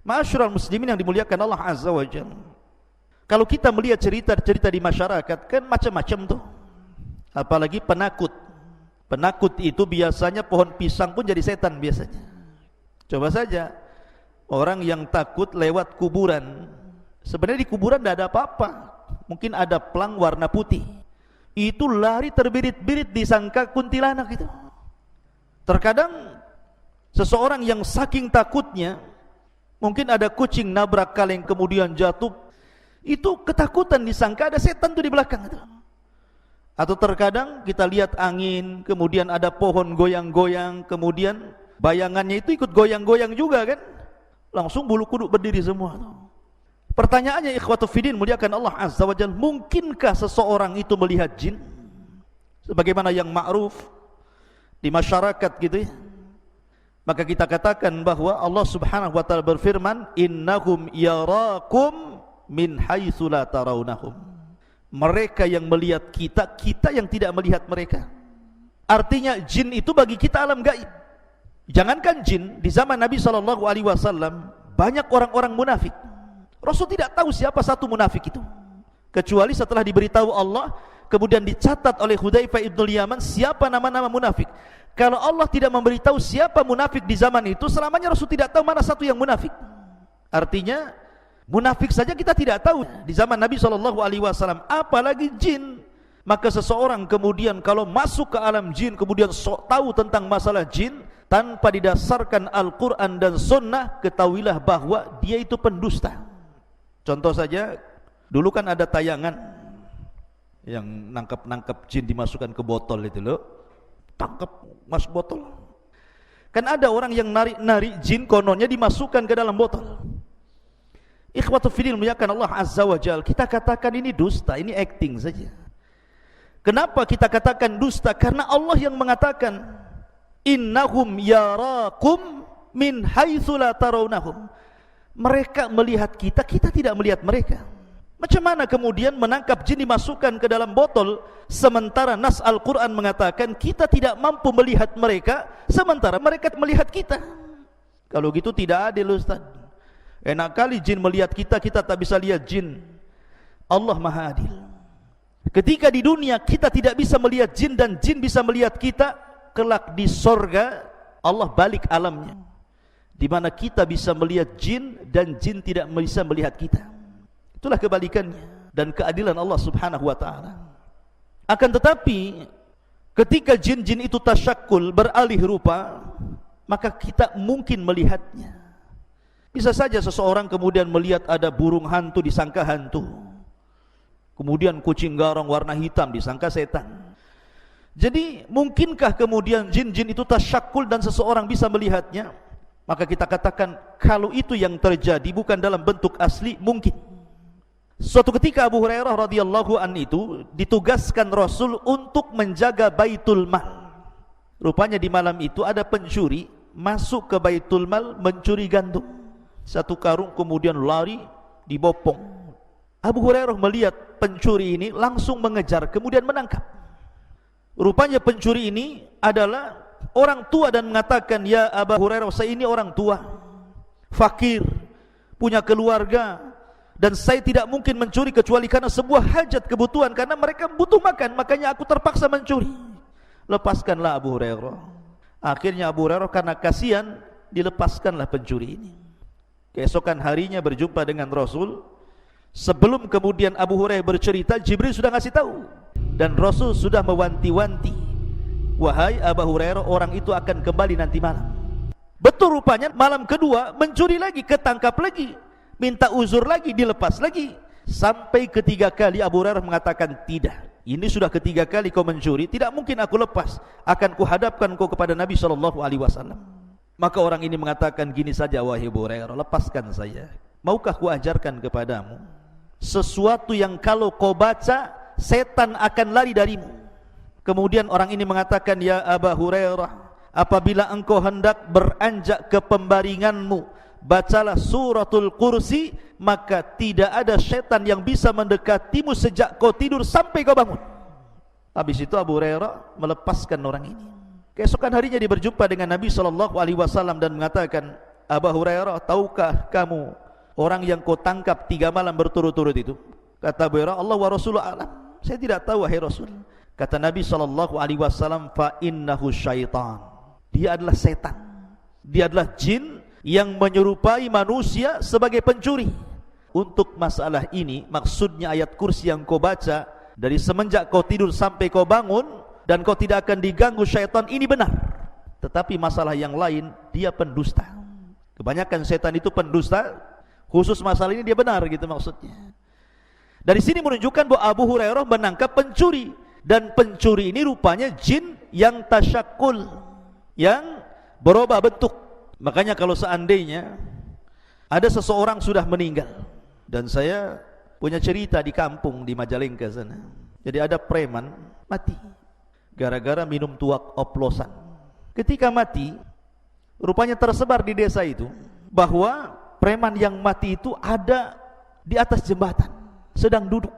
Ma'asyiral muslimin yang dimuliakan Allah Azza wa Jalla, kalau kita melihat cerita-cerita di masyarakat kan macam-macam tuh. Apalagi penakut. Penakut itu biasanya pohon pisang pun jadi setan biasanya. Coba saja orang yang takut lewat kuburan. Sebenarnya di kuburan tidak ada apa-apa. Mungkin ada pelang warna putih. Itu lari terbirit-birit disangka kuntilanak itu. Terkadang seseorang yang saking takutnya, mungkin ada kucing nabrak kaleng kemudian jatuh, itu ketakutan disangka ada setan tuh di belakang itu. Atau terkadang kita lihat angin, kemudian ada pohon goyang-goyang, kemudian bayangannya itu ikut goyang-goyang juga kan, langsung bulu kuduk berdiri semua. Pertanyaannya ikhwatu fiddin muliakan Allah Azza wa Jalla, mungkinkah seseorang itu melihat jin? Sebagaimana yang ma'ruf di masyarakat gitu ya. Maka kita katakan bahwa Allah Subhanahu wa taala berfirman, innahum yarakum min haitsu la tarawnahum. Mereka yang melihat kita, kita yang tidak melihat mereka. Artinya jin itu bagi kita alam gaib. Jangankan jin, di zaman Nabi SAW banyak orang-orang munafik. Rasul tidak tahu siapa satu munafik itu, kecuali setelah diberitahu Allah, kemudian dicatat oleh Hudzaifah ibnul Yaman siapa nama-nama munafik. Kalau Allah tidak memberitahu siapa munafik di zaman itu, selamanya Rasul tidak tahu mana satu yang munafik. Artinya munafik saja kita tidak tahu di zaman Nabi SAW, apalagi jin. Maka seseorang kemudian kalau masuk ke alam jin, kemudian tahu tentang masalah jin tanpa didasarkan Al-Quran dan Sunnah, ketahuilah bahwa dia itu pendusta. Contoh saja, dulu kan ada tayangan yang nangkap jin dimasukkan ke botol itu loh, tangkap masuk botol. Kan ada orang yang narik jin, kononnya dimasukkan ke dalam botol. Ikhwatu fiddin muliakan Allah Azza wa Jalla, kita katakan ini dusta, ini acting saja. Kenapa kita katakan dusta? Karena Allah yang mengatakan innahum yarakum min haitsu la tarawnahum. Mereka melihat kita, kita tidak melihat mereka. Macam mana kemudian menangkap jin dimasukkan ke dalam botol, sementara nas Al-Quran mengatakan kita tidak mampu melihat mereka, sementara mereka melihat kita? Kalau gitu tidak adil, Ustaz. Enak kali jin melihat kita, kita tak bisa lihat jin. Allah Maha Adil. Ketika di dunia kita tidak bisa melihat jin dan jin bisa melihat kita, kelak di sorga Allah balik alamnya, di mana kita bisa melihat jin dan jin tidak bisa melihat kita. Itulah kebalikannya dan keadilan Allah Subhanahu wa taala. Akan tetapi ketika jin-jin itu tasyakkul, beralih rupa, maka kita mungkin melihatnya. Bisa saja seseorang kemudian melihat ada burung hantu disangka hantu, kemudian kucing garong warna hitam disangka setan. Jadi mungkinkah kemudian jin-jin itu tasyakkul dan seseorang bisa melihatnya? Maka kita katakan kalau itu yang terjadi bukan dalam bentuk asli, mungkin. Suatu ketika Abu Hurairah radhiyallahu an itu ditugaskan Rasul untuk menjaga Baitul Mal. Rupanya di malam itu ada pencuri masuk ke Baitul Mal mencuri gandum. Satu karung, kemudian lari dibopong. Abu Hurairah melihat pencuri ini langsung mengejar, kemudian menangkap. Rupanya pencuri ini adalah orang tua dan mengatakan, ya Abu Hurairah, saya ini orang tua, fakir, punya keluarga, dan saya tidak mungkin mencuri kecuali karena sebuah hajat kebutuhan, karena mereka butuh makan, makanya aku terpaksa mencuri. Lepaskanlah Abu Hurairah. Akhirnya Abu Hurairah karena kasihan dilepaskanlah pencuri ini. Keesokan harinya berjumpa dengan Rasul. Sebelum kemudian Abu Hurairah bercerita, Jibril sudah ngasih tahu, dan Rasul sudah mewanti-wanti, wahai Abu Hurairah, orang itu akan kembali nanti malam. Betul, rupanya malam kedua mencuri lagi, ketangkap lagi, minta uzur lagi, dilepas lagi. Sampai ketiga kali Abu Hurairah mengatakan, tidak, ini sudah ketiga kali kau mencuri, tidak mungkin aku lepas, akan kuhadapkan kau kepada Nabi SAW. Maka orang ini mengatakan, gini saja wahai Abu Hurairah, lepaskan saya. Maukah ku ajarkan kepadamu sesuatu yang kalau kau baca, setan akan lari darimu. Kemudian orang ini mengatakan, ya Abu Hurairah, apabila engkau hendak beranjak ke pembaringanmu, bacalah suratul kursi, maka tidak ada setan yang bisa mendekatimu sejak kau tidur sampai kau bangun. Habis itu Abu Hurairah melepaskan orang ini. Keesokan harinya dia berjumpa dengan Nabi SAW dan mengatakan, Abu Hurairah, tahukah kamu orang yang kau tangkap 3 malam berturut-turut itu? Kata Abu Hurairah, Allah wa Rasulullah alam. Saya tidak tahu wahai Rasul. Kata Nabi SAW, fa innahu syaitan. Dia adalah setan. Dia adalah jin yang menyerupai manusia sebagai pencuri. Untuk masalah ini, maksudnya ayat kursi yang kau baca, dari semenjak kau tidur sampai kau bangun, dan kau tidak akan diganggu syaitan, ini benar. Tetapi masalah yang lain, dia pendusta. Kebanyakan setan itu pendusta. Khusus masalah ini dia benar gitu maksudnya. Dari sini menunjukkan bahwa Abu Hurairah menangkap pencuri. Dan pencuri ini rupanya jin yang tasyakul, yang berubah bentuk. Makanya kalau seandainya ada seseorang sudah meninggal, dan saya punya cerita di kampung di Majalengka sana. Jadi ada preman mati gara-gara minum tuak oplosan. Ketika mati, rupanya tersebar di desa itu bahwa preman yang mati itu ada di atas jembatan, sedang duduk.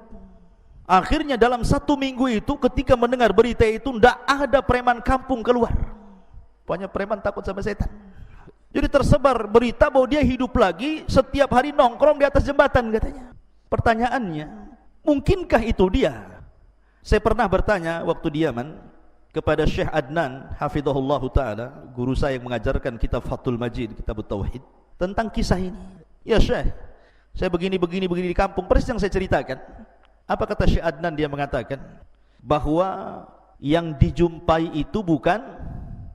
Akhirnya dalam 1 minggu itu, ketika mendengar berita itu, tidak ada preman kampung keluar. Pokoknya preman takut sama setan. Jadi tersebar berita bahwa dia hidup lagi, setiap hari nongkrong di atas jembatan katanya. Pertanyaannya, mungkinkah itu dia? Saya pernah bertanya waktu di Yaman kepada Syekh Adnan hafizahullah ta'ala, guru saya yang mengajarkan kitab Fathul Majid, kitab Tauhid, tentang kisah ini. Ya Syekh, saya begini di kampung, persis yang saya ceritakan. Apa kata Syekh Adnan? Dia mengatakan bahwa yang dijumpai itu bukan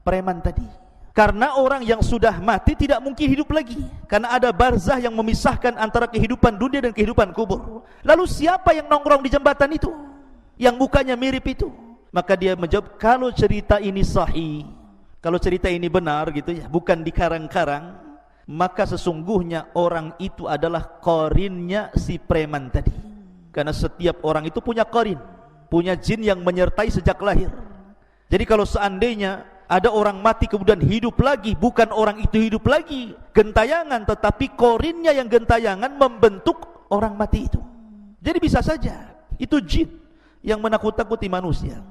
preman tadi. Karena orang yang sudah mati tidak mungkin hidup lagi. Karena ada barzah yang memisahkan antara kehidupan dunia dan kehidupan kubur. Lalu siapa yang nongkrong di jembatan itu? Yang mukanya mirip itu? Maka dia menjawab, kalau cerita ini sahih, kalau cerita ini benar gitu ya, bukan dikarang-karang, maka sesungguhnya orang itu adalah qarinnya si preman tadi. Karena setiap orang itu punya qarin, punya jin yang menyertai sejak lahir. Jadi kalau seandainya ada orang mati kemudian hidup lagi, bukan orang itu hidup lagi gentayangan, tetapi qarinnya yang gentayangan membentuk orang mati itu. Jadi bisa saja itu jin yang menakut-takuti manusia.